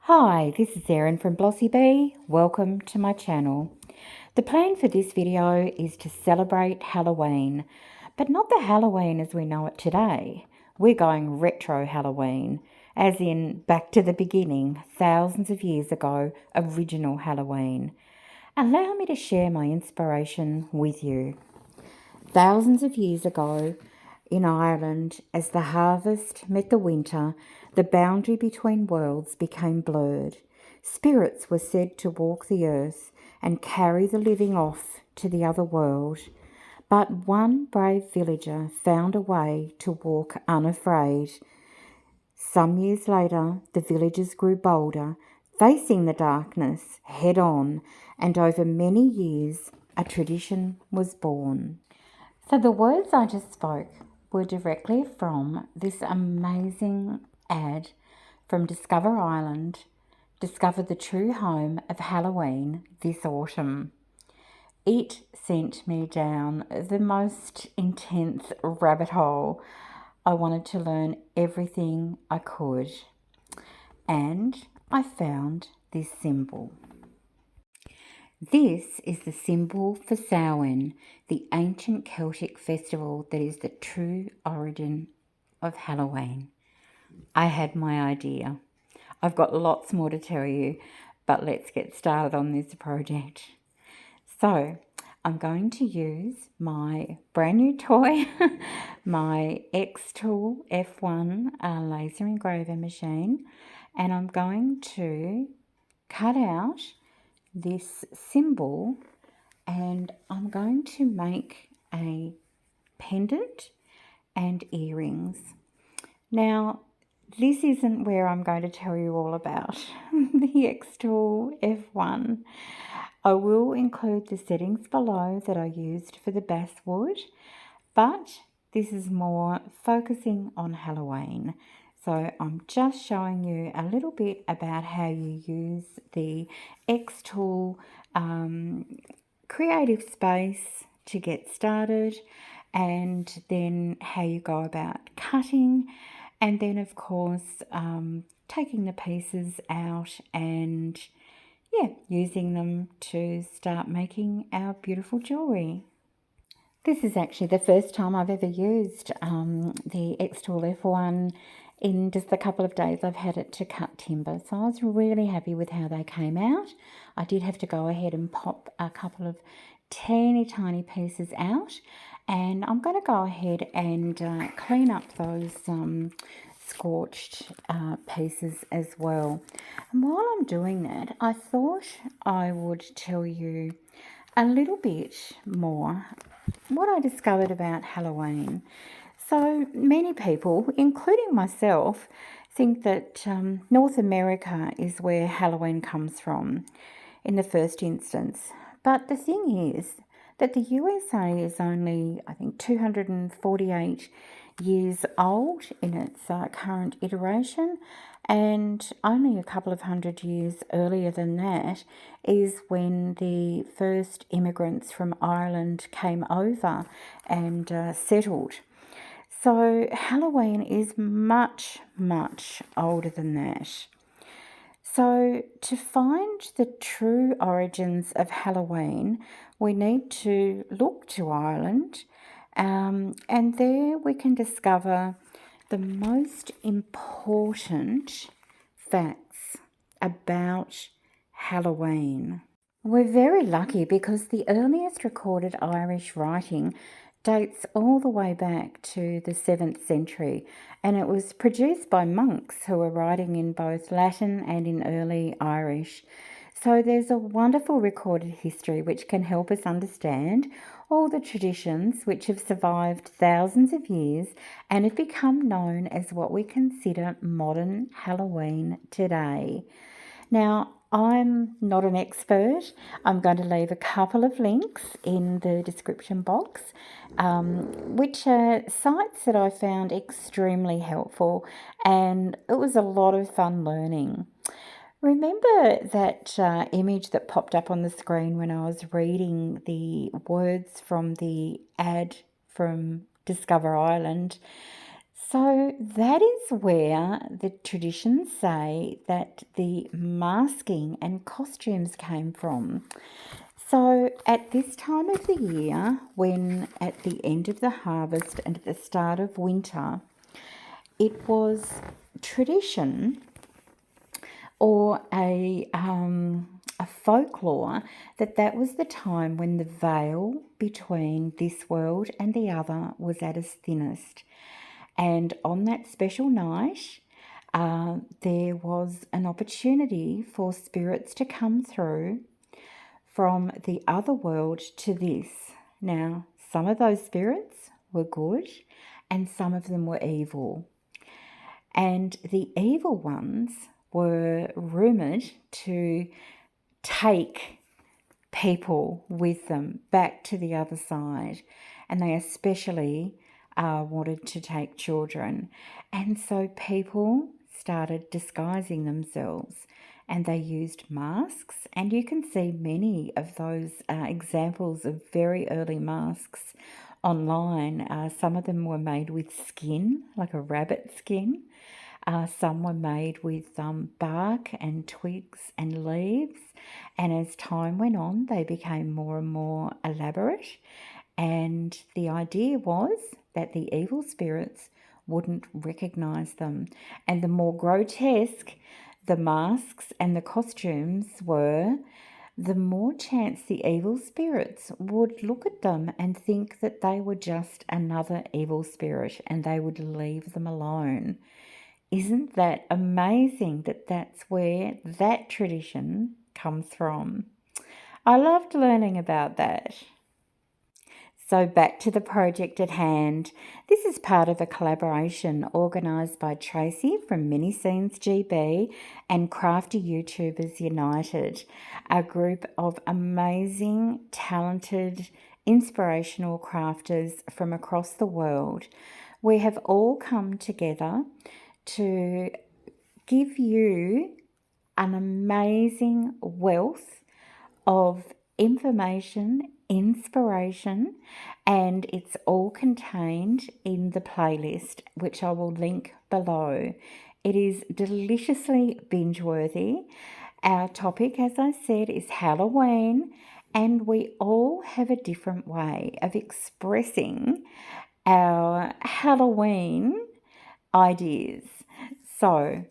Hi, this is Erin from Blossy Bee. Welcome to my channel. The plan for this video is to celebrate Halloween, but not the Halloween as we know it today. We're going retro Halloween, as in back to the beginning, thousands of years ago, original Halloween. Allow me to share my inspiration with you. Thousands of years ago, in Ireland, as the harvest met the winter, the boundary between worlds became blurred. Spirits were said to walk the earth and carry the living off to the other world. But one brave villager found a way to walk unafraid. Some years later, the villagers grew bolder, facing the darkness head on, and over many years, a tradition was born. So the words I just spoke were directly from this amazing ad from Discover Island, Discover the True Home of Halloween this autumn. It sent me down the most intense rabbit hole. I wanted to learn everything I could, and I found this symbol. This is the symbol for Sow-en, the ancient Celtic festival that is the true origin of Halloween. I had my idea. I've got lots more to tell you, but let's get started on this project. So, I'm going to use my brand new toy, my XTool F1 laser engraver machine, and I'm going to cut out this symbol, and I'm going to make a pendant and earrings. Now, this isn't where I'm going to tell you all about the XTool F1. I will include the settings below that I used for the basswood, but this is more focusing on Halloween. So I'm just showing you a little bit about how you use the XTool creative space to get started, and then how you go about cutting, and then of course taking the pieces out and using them to start making our beautiful jewellery. This is actually the first time I've ever used the XTool F1 in just a couple of days I've had it to cut timber. So I was really happy with how they came out. I did have to go ahead and pop a couple of teeny tiny pieces out, and I'm going to go ahead and clean up those scorched pieces as well. And while I'm doing that, I thought I would tell you a little bit more what I discovered about Halloween. So many people, including myself, think that North America is where Halloween comes from in the first instance. But the thing is that the USA is only, I think, 248 years old in its current iteration, and only a couple of hundred years earlier than that is when the first immigrants from Ireland came over and settled. So Halloween is much, much older than that. So to find the true origins of Halloween, we need to look to Ireland, and there we can discover the most important facts about Halloween. We're very lucky because the earliest recorded Irish writing dates all the way back to the 7th century, and it was produced by monks who were writing in both Latin and in early Irish. So there's a wonderful recorded history which can help us understand all the traditions which have survived thousands of years and have become known as what we consider modern Halloween today. Now, I'm not an expert. I'm going to leave a couple of links in the description box, which are sites that I found extremely helpful, and it was a lot of fun learning. Remember that image that popped up on the screen when I was reading the words from the ad from Discover Island? So that is where the traditions say that the masking and costumes came from. So at this time of the year, when at the end of the harvest and at the start of winter, it was tradition or a folklore that was the time when the veil between this world and the other was at its thinnest. And on that special night, there was an opportunity for spirits to come through from the other world to this. Now, some of those spirits were good and some of them were evil. And the evil ones were rumoured to take people with them back to the other side. And they especially wanted to take children. And so people started disguising themselves and they used masks. And you can see many of those examples of very early masks online. Some of them were made with skin, like a rabbit skin. Some were made with bark and twigs and leaves, and as time went on, they became more and more elaborate. And the idea was that the evil spirits wouldn't recognize them. And the more grotesque the masks and the costumes were, the more chance the evil spirits would look at them and think that they were just another evil spirit and they would leave them alone. Isn't that amazing that that's where that tradition comes from? I loved learning about that. So back to the project at hand. This is part of a collaboration organised by Tracy from Mini Scenes GB and Crafty YouTubers United, a group of amazing, talented, inspirational crafters from across the world. We have all come together to give you an amazing wealth of information, inspiration, and it's all contained in the playlist, which I will link below. It is deliciously binge worthy. Our topic, as I said, is Halloween, and we all have a different way of expressing our Halloween ideas. So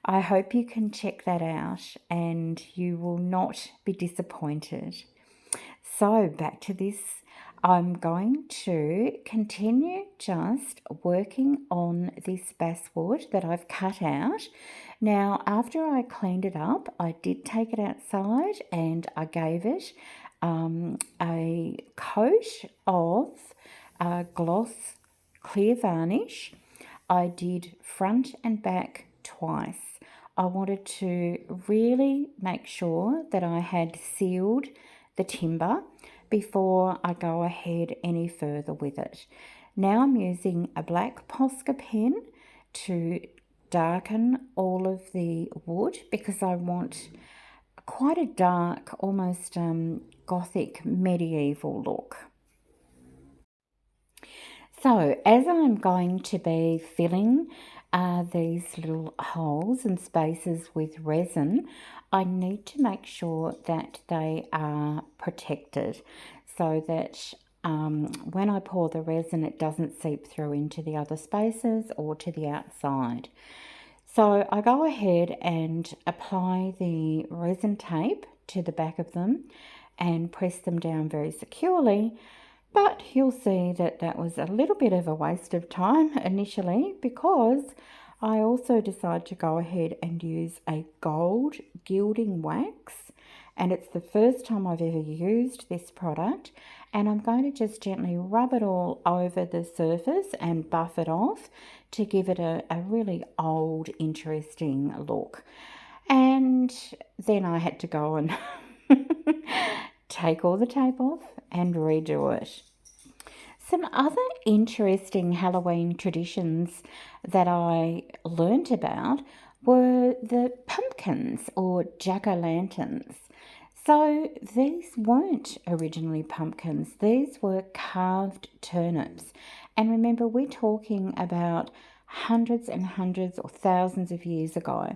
I hope you can check that out and you will not be disappointed. So back to this, I'm going to continue just working on this basswood that I've cut out. Now, after I cleaned it up, I did take it outside and I gave it a coat of gloss clear varnish. I did front and back twice. I wanted to really make sure that I had sealed the timber before I go ahead any further with it. Now I'm using a black Posca pen to darken all of the wood because I want quite a dark, almost gothic medieval look. So as I'm going to be filling these little holes and spaces with resin, I need to make sure that they are protected so that when I pour the resin it doesn't seep through into the other spaces or to the outside. So I go ahead and apply the resin tape to the back of them and press them down very securely. But you'll see that that was a little bit of a waste of time initially because I also decided to go ahead and use a gold gilding wax, and it's the first time I've ever used this product, and I'm going to just gently rub it all over the surface and buff it off to give it a really old, interesting look. And then I had to go and take all the tape off and redo it. Some other interesting Halloween traditions that I learnt about were the pumpkins or jack-o'-lanterns. So these weren't originally pumpkins, these were carved turnips. And remember, we're talking about hundreds and hundreds or thousands of years ago.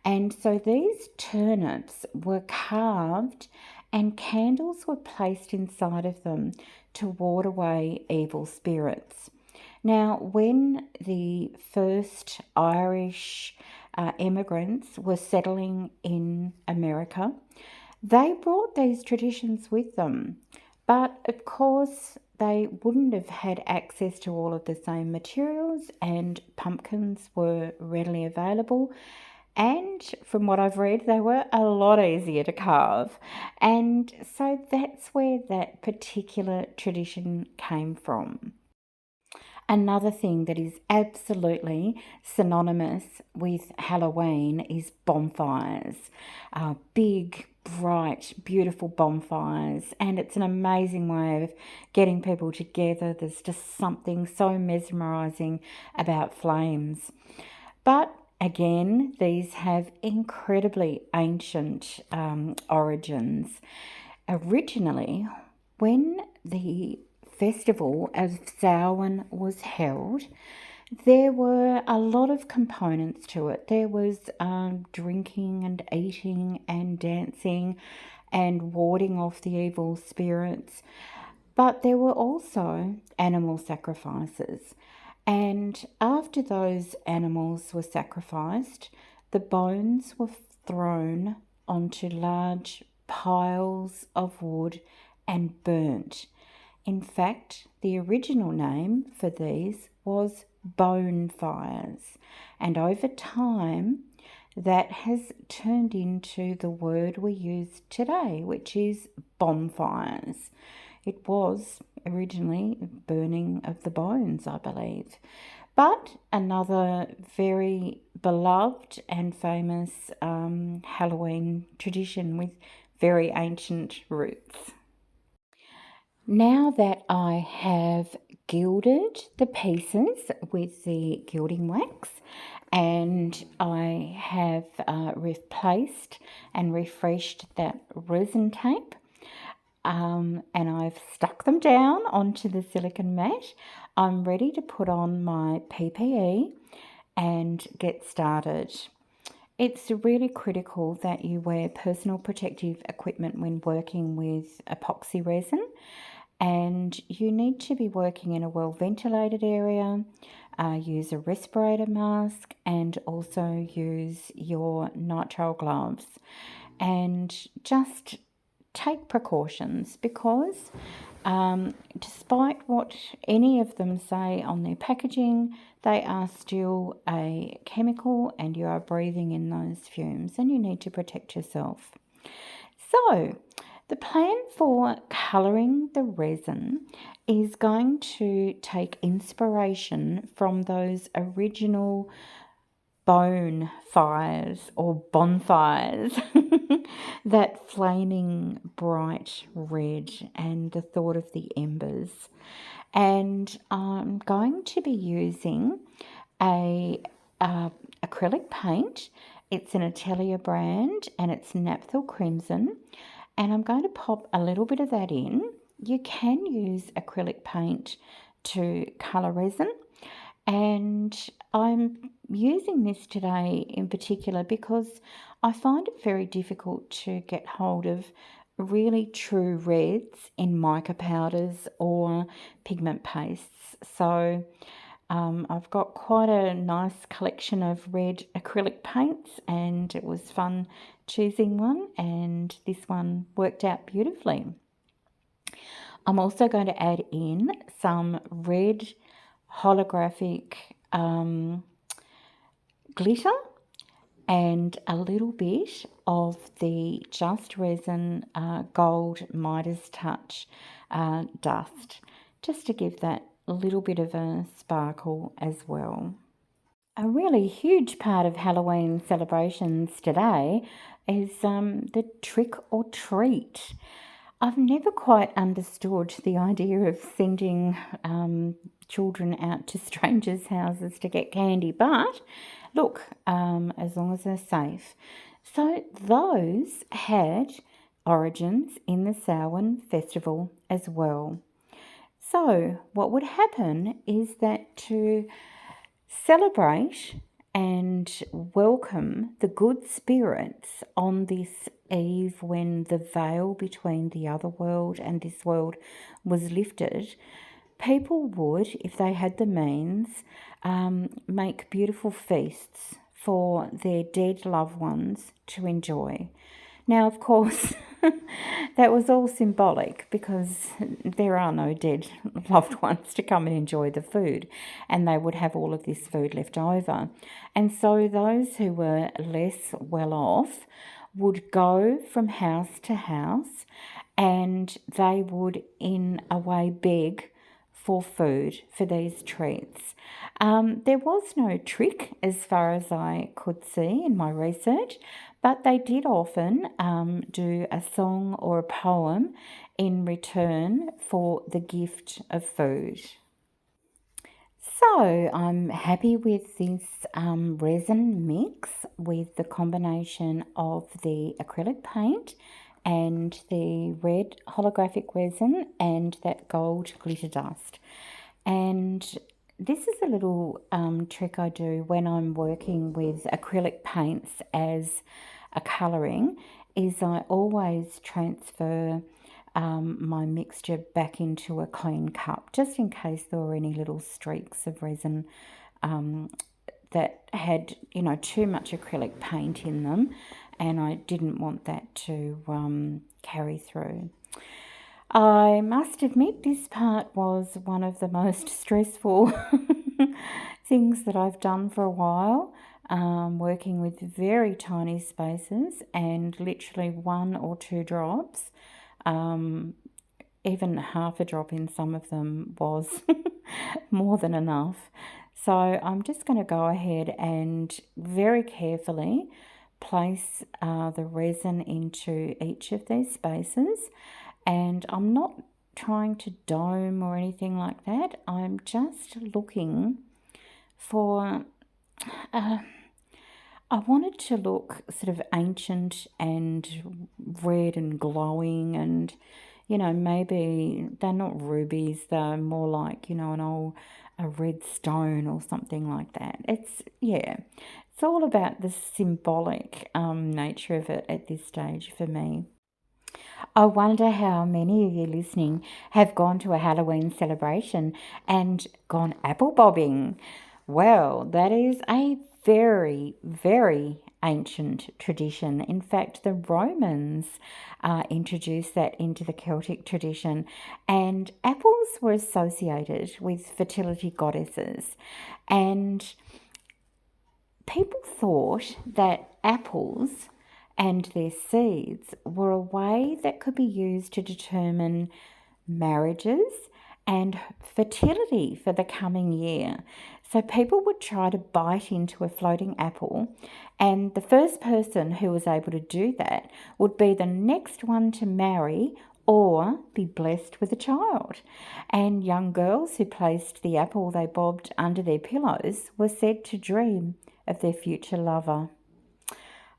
And so these turnips were carved and candles were placed inside of them to ward away evil spirits. Now, when the first Irish immigrants were settling in America, they brought these traditions with them. But of course, they wouldn't have had access to all of the same materials, and pumpkins were readily available. And from what I've read, they were a lot easier to carve. And so that's where that particular tradition came from. Another thing that is absolutely synonymous with Halloween is bonfires. Big, bright, beautiful bonfires, and it's an amazing way of getting people together. There's just something so mesmerising about flames. But again, these have incredibly ancient origins. Originally, when the festival of Samhain was held, there were a lot of components to it. There was drinking and eating and dancing and warding off the evil spirits, but there were also animal sacrifices. And after those animals were sacrificed, the bones were thrown onto large piles of wood and burnt. In fact, the original name for these was bone fires, and over time that has turned into the word we use today, which is bonfires. It was originally burning of the bones, I believe. But another very beloved and famous Halloween tradition with very ancient roots. Now that I have gilded the pieces with the gilding wax, and I have replaced and refreshed that resin tape, and I've stuck them down onto the silicone mat, I'm ready to put on my PPE and get started. It's really critical that you wear personal protective equipment when working with epoxy resin, and you need to be working in a well ventilated area. Use a respirator mask and also use your nitrile gloves, and just take precautions because despite what any of them say on their packaging, they are still a chemical and you are breathing in those fumes, and you need to protect yourself. So the plan for colouring the resin is going to take inspiration from those original bone fires or bonfires, that flaming bright red and the thought of the embers. And I'm going to be using a acrylic paint. It's an Atelier brand and it's Naphtha Crimson, and I'm going to pop a little bit of that in. You can use acrylic paint to colour resin, and I'm using this today in particular because I find it very difficult to get hold of really true reds in mica powders or pigment pastes. So I've got quite a nice collection of red acrylic paints, and it was fun choosing one, and this one worked out beautifully. I'm also going to add in some red holographic glitter and a little bit of the Just Resin Gold Midas Touch dust, just to give that little bit of a sparkle as well. A really huge part of Halloween celebrations today is the trick or treat. I've never quite understood the idea of sending children out to strangers' houses to get candy, but look, as long as they're safe. So those had origins in the Sow-en festival as well. So what would happen is that to celebrate and welcome the good spirits on this eve when the veil between the other world and this world was lifted. People would, if they had the means, make beautiful feasts for their dead loved ones to enjoy. Now, of course, that was all symbolic because there are no dead loved ones to come and enjoy the food, and they would have all of this food left over. And so those who were less well off would go from house to house, and they would, in a way, beg for food, for these treats. There was no trick as far as I could see in my research, but they did often do a song or a poem in return for the gift of food. So I'm happy with this resin mix with the combination of the acrylic paint and the red holographic resin and that gold glitter dust. And this is a little trick I do when I'm working with acrylic paints as a colouring, is I always transfer my mixture back into a clean cup, just in case there were any little streaks of resin that had, too much acrylic paint in them, and I didn't want that to carry through. I must admit this part was one of the most stressful things that I've done for a while, working with very tiny spaces and literally 1 or 2 drops. Even half a drop in some of them was more than enough. So I'm just going to go ahead and very carefully place the resin into each of these spaces. And I'm not trying to dome or anything like that. I'm just looking for, I wanted to look sort of ancient and red and glowing, and, maybe they're not rubies, they're more like, a red stone or something like that. It's all about the symbolic nature of it at this stage for me. I wonder how many of you listening have gone to a Halloween celebration and gone apple bobbing. Well, that is a very, very ancient tradition. In fact, the Romans introduced that into the Celtic tradition, and apples were associated with fertility goddesses. And people thought that apples and their seeds were a way that could be used to determine marriages and fertility for the coming year. So people would try to bite into a floating apple, and the first person who was able to do that would be the next one to marry or be blessed with a child. And young girls who placed the apple they bobbed under their pillows were said to dream of their future lover.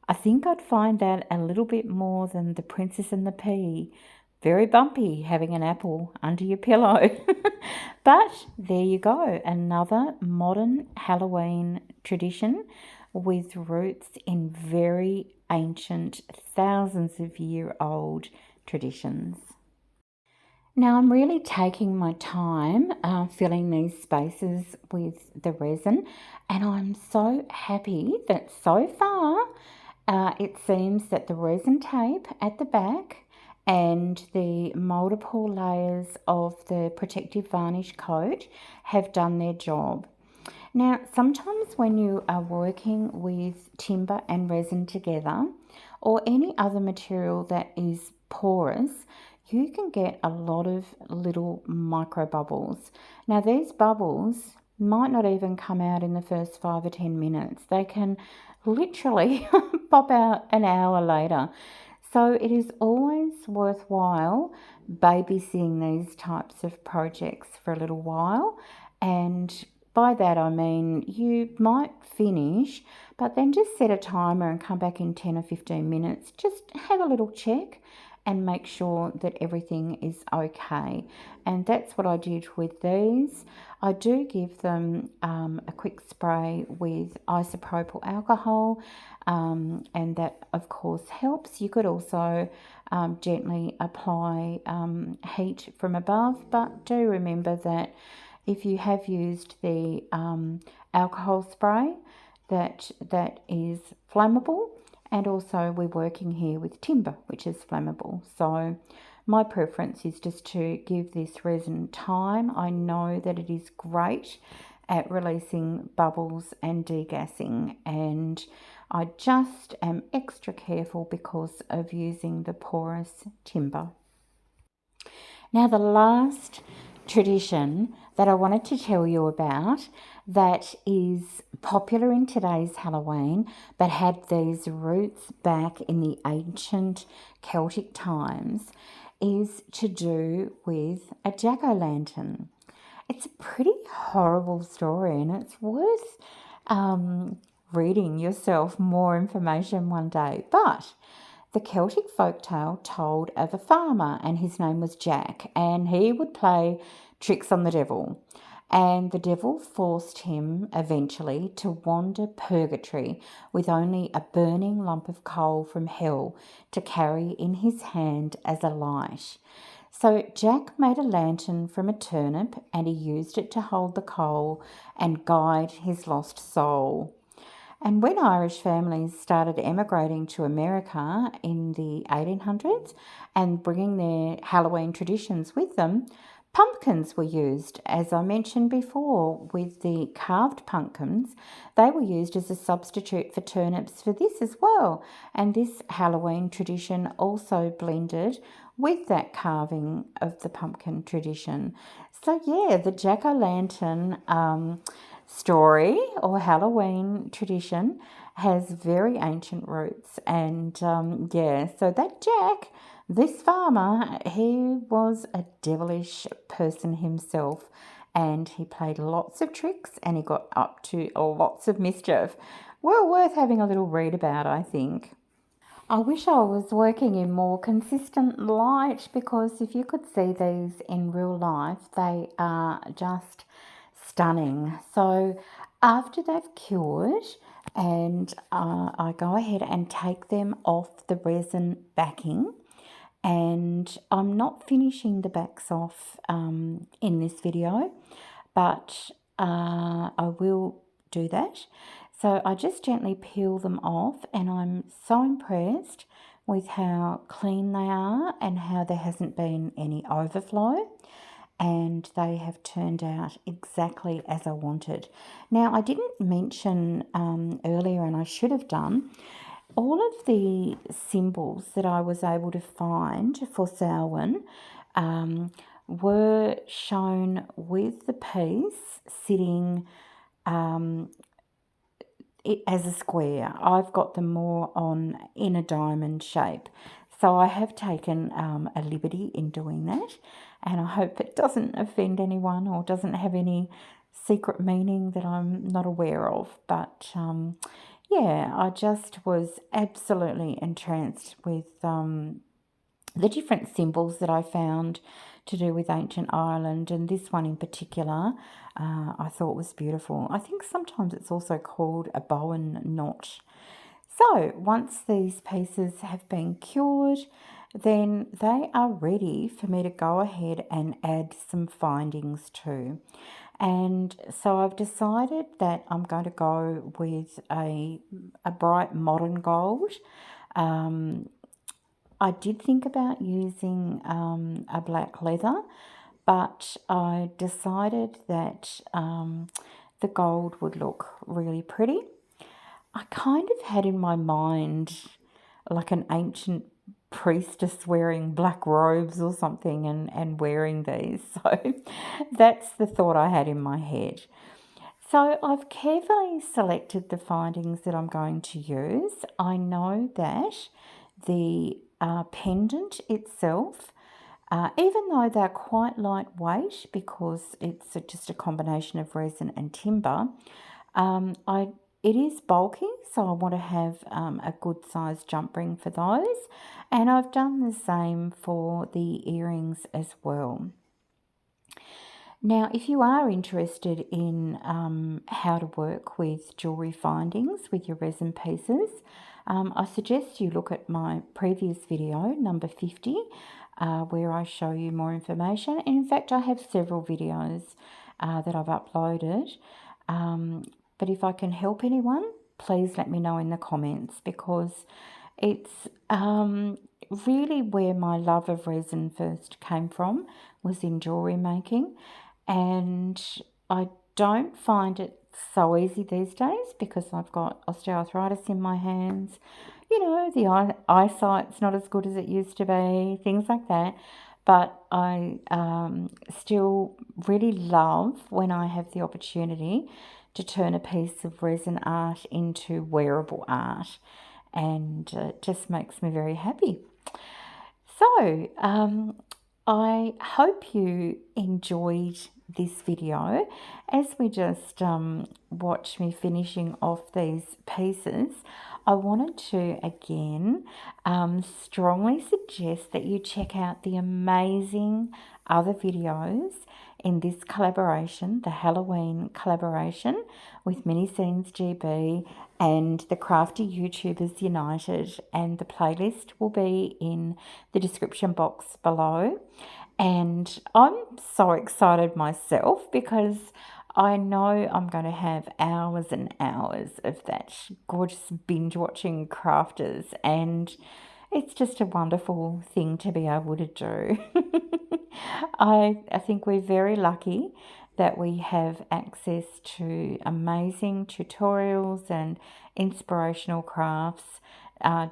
I think I'd find that a little bit more than the Princess and the Pea. Very bumpy having an apple under your pillow. But there you go, another modern Halloween tradition with roots in very ancient, thousands of year old traditions. Now I'm really taking my time filling these spaces with the resin, and I'm so happy that so far it seems that the resin tape at the back and the multiple layers of the protective varnish coat have done their job. Now, sometimes when you are working with timber and resin together, or any other material that is porous, you can get a lot of little micro bubbles. Now, these bubbles might not even come out in the first 5 or 10 minutes. They can literally pop out an hour later. So it is always worthwhile babysitting these types of projects for a little while and by that I mean you might finish, but then just set a timer and come back in 10 or 15 minutes. Just have a little check and make sure that everything is okay. And that's what I did with these. I do give them a quick spray with isopropyl alcohol, and that of course helps. You could also gently apply heat from above, but do remember that if you have used the alcohol spray, that is flammable, and also we're working here with timber, which is flammable. So my preference is just to give this resin time. I know that it is great at releasing bubbles and degassing, and I just am extra careful because of using the porous timber. Now, the last tradition that I wanted to tell you about that is popular in today's Halloween but had these roots back in the ancient Celtic times is to do with a jack-o'-lantern. It's a pretty horrible story, and it's worth reading yourself more information one day. But the Celtic folktale told of a farmer, and his name was Jack, and he would play tricks on the devil. And the devil forced him eventually to wander purgatory with only a burning lump of coal from hell to carry in his hand as a light. So Jack made a lantern from a turnip, and he used it to hold the coal and guide his lost soul. And when Irish families started emigrating to America in the 1800s and bringing their Halloween traditions with them, pumpkins were used. As I mentioned before, with the carved pumpkins, they were used as a substitute for turnips for this as well. And this Halloween tradition also blended with that carving of the pumpkin tradition. So yeah, the jack-o'-lantern story or Halloween tradition has very ancient roots. And so that Jack, this farmer, he was a devilish person himself, and he played lots of tricks and he got up to lots of mischief. Well worth having a little read about, I think. I wish I was working in more consistent light, because if you could see these in real life, they are just stunning. So after they've cured, and I go ahead and take them off the resin backing, and I'm not finishing the backs off in this video, but I will do that. So I just gently peel them off, and I'm so impressed with how clean they are and how there hasn't been any overflow, and they have turned out exactly as I wanted. Now, I didn't mention earlier, and I should have done, all of the symbols that I was able to find for Sow-en were shown with the piece sitting as a square. I've got them more in a diamond shape. So I have taken a liberty in doing that, and I hope it doesn't offend anyone or doesn't have any secret meaning that I'm not aware of. But yeah, I just was absolutely entranced with the different symbols that I found to do with ancient Ireland, and this one in particular I thought was beautiful. I think sometimes it's also called a bowen knot. So once these pieces have been cured, then they are ready for me to go ahead and add some findings to. And so I've decided that I'm going to go with a bright modern gold. I did think about using a black leather, but I decided that the gold would look really pretty. I kind of had in my mind like an ancient priestess wearing black robes or something and wearing these. So that's the thought I had in my head. So I've carefully selected the findings that I'm going to use. I know that the pendant itself Even though they're quite lightweight because it's just a combination of resin and timber, it is bulky, so I want to have a good sized jump ring for those. And I've done the same for the earrings as well. Now, if you are interested in how to work with jewellery findings with your resin pieces, I suggest you look at my previous video, number 50, where I show you more information. And in fact, I have several videos that I've uploaded. But if I can help anyone, please let me know in the comments, because it's really where my love of resin first came from, was in jewellery making. And I don't find it so easy these days because I've got osteoarthritis in my hands. You know, the eyesight's not as good as it used to be, things like that. But I still really love when I have the opportunity to turn a piece of resin art into wearable art, and it just makes me very happy. So, I hope you enjoyed this video as we just watch me finishing off these pieces. I wanted to again strongly suggest that you check out the amazing other videos in this collaboration, the Halloween collaboration with Mini Scenes GB and the Crafty YouTubers United, and the playlist will be in the description box below. And I'm so excited myself because I know I'm going to have hours and hours of that gorgeous binge watching crafters, and it's just a wonderful thing to be able to do. I think we're very lucky that we have access to amazing tutorials and inspirational crafts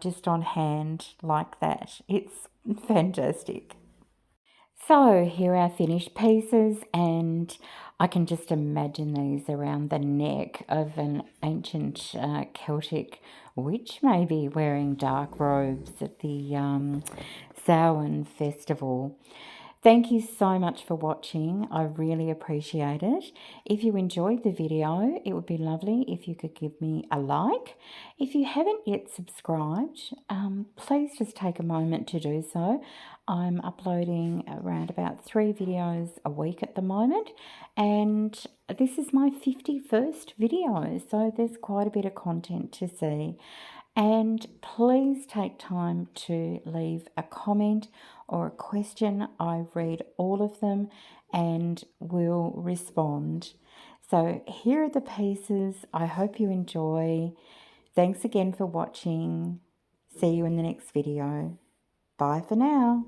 just on hand like that. It's fantastic. So here are our finished pieces, and I can just imagine these around the neck of an ancient Celtic witch, maybe wearing dark robes at the Samhain festival. Thank you so much for watching. I really appreciate it. If you enjoyed the video, it would be lovely if you could give me a like. If you haven't yet subscribed, please just take a moment to do so. I'm uploading around about 3 videos a week at the moment, and this is my 51st video, so there's quite a bit of content to see. And please take time to leave a comment or a question. I read all of them and will respond. So here are the pieces. I hope you enjoy. Thanks again for watching. See you in the next video. Bye for now.